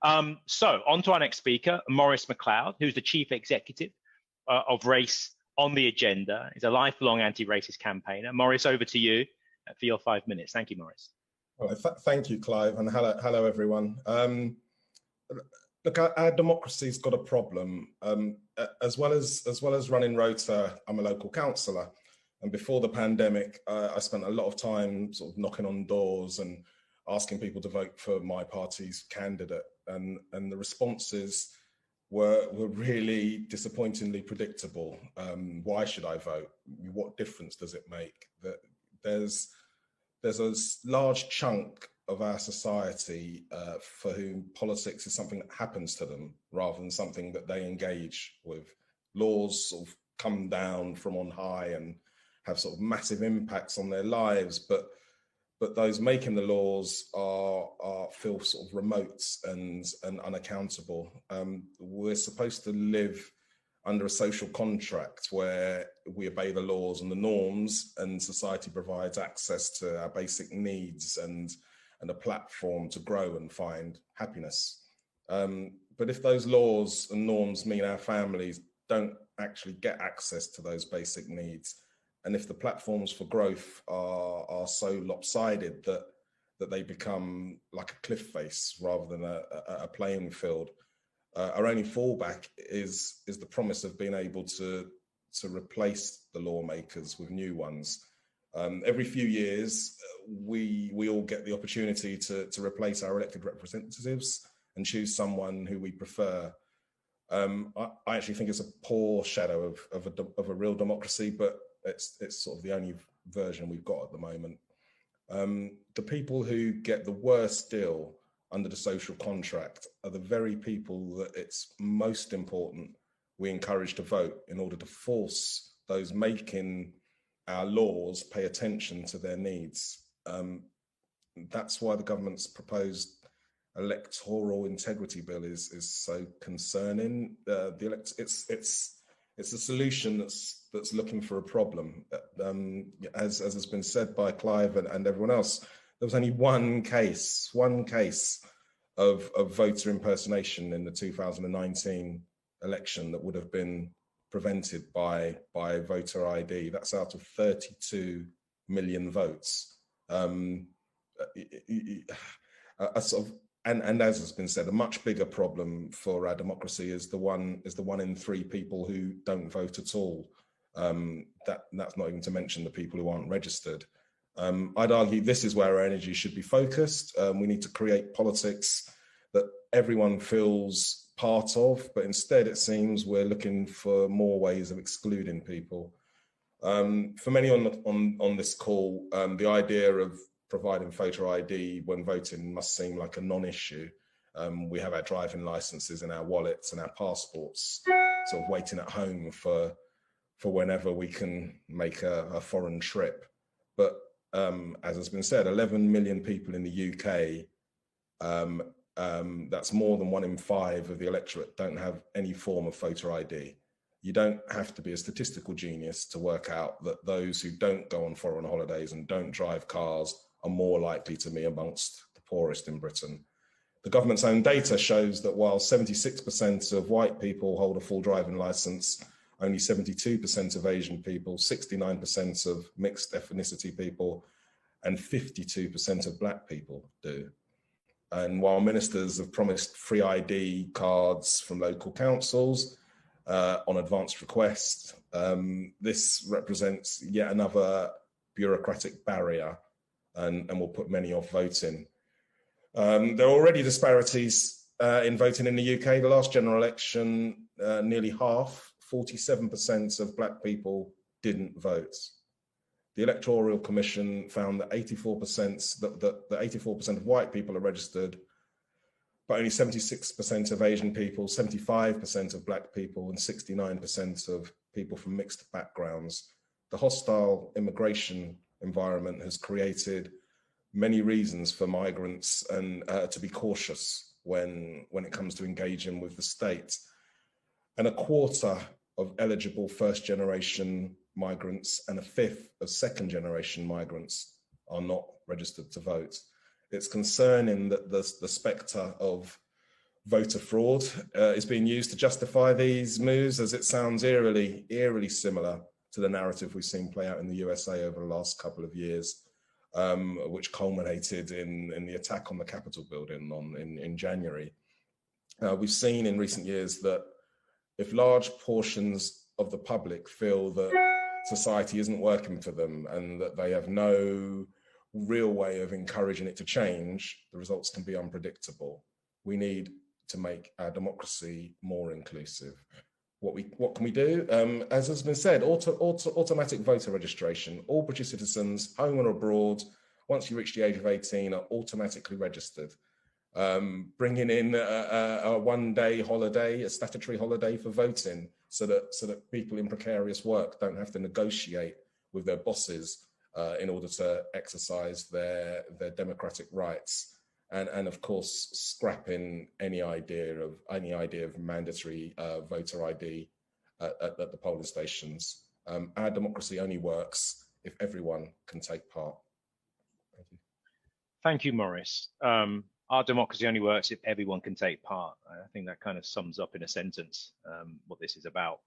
So on to our next speaker, Maurice McLeod, who's the Chief Executive of Race on the Agenda. He's a lifelong anti-racist campaigner. Maurice, over to you for your 5 minutes. Thank you, Maurice. Well, thank you, Clive, and hello everyone. Look, our democracy's got a problem. As well as running Rota, I'm a local councillor, and before the pandemic, I spent a lot of time sort of knocking on doors and asking people to vote for my party's candidate, and the responses were really disappointingly predictable. Why should I vote? What difference does it make? There's a large chunk of our society for whom politics is something that happens to them rather than something that they engage with. Laws sort of come down from on high and have sort of massive impacts on their lives, but those making the laws feel sort of remote and unaccountable. We're supposed to live under a social contract where we obey the laws and the norms, and society provides access to our basic needs and a platform to grow and find happiness. But if those laws and norms mean our families don't actually get access to those basic needs, and if the platforms for growth are so lopsided that they become like a cliff face rather than a playing field, our only fallback is the promise of being able to replace the lawmakers with new ones. Every few years, we all get the opportunity to replace our elected representatives and choose someone who we prefer. I actually think it's a poor shadow of a real democracy, but it's sort of the only version we've got at the moment. The people who get the worst deal under the social contract are the very people that it's most important we encourage to vote in order to force those making our laws pay attention to their needs. That's why the government's proposed electoral integrity bill is so concerning. It's a solution that's looking for a problem. As has been said by Clive and everyone else, there was only one case of voter impersonation in the 2019 election that would have been prevented by voter ID. That's out of 32 million votes. And as has been said, a much bigger problem for our democracy is the one in 3 people who don't vote at all. That's not even to mention the people who aren't registered. I'd argue this is where our energy should be focused. We need to create politics that everyone feels part of, but instead it seems we're looking for more ways of excluding people. For many on this call, the idea of providing voter ID when voting must seem like a non-issue. We have our driving licenses and our wallets and our passports sort of waiting at home for whenever we can make a foreign trip. But as has been said, 11 million people in the UK, that's more than 1 in 5 of the electorate, don't have any form of voter ID. You don't have to be a statistical genius to work out that those who don't go on foreign holidays and don't drive cars are more likely to be amongst the poorest in Britain. The government's own data shows that while 76% of white people hold a full driving licence, only 72% of Asian people, 69% of mixed ethnicity people, and 52% of black people do. And while ministers have promised free ID cards from local councils on advanced request, this represents yet another bureaucratic barrier and will put many off voting. There are already disparities in voting in the UK. The last general election, nearly half, 47% of black people didn't vote. The Electoral Commission found that 84% of white people are registered, but only 76% of Asian people, 75% of black people, and 69% of people from mixed backgrounds. The hostile immigration environment has created many reasons for migrants and to be cautious when it comes to engaging with the state. And a quarter of eligible first-generation migrants and a fifth of second-generation migrants are not registered to vote. It's concerning that the spectre of voter fraud is being used to justify these moves, as it sounds eerily similar to the narrative we've seen play out in the USA over the last couple of years, which culminated in the attack on the Capitol building in January. We've seen in recent years that if large portions of the public feel that society isn't working for them and that they have no real way of encouraging it to change, the results can be unpredictable. We need to make our democracy more inclusive. What can we do? As has been said, automatic voter registration. All British citizens, home or abroad, once you reach the age of 18, are automatically registered. Bringing in a one-day holiday, a statutory holiday for voting, so that people in precarious work don't have to negotiate with their bosses in order to exercise their democratic rights. And of course, scrapping any idea of mandatory voter ID at the polling stations. Our democracy only works if everyone can take part. Thank you. Thank you, Maurice. Our democracy only works if everyone can take part. I think that kind of sums up in a sentence what this is about.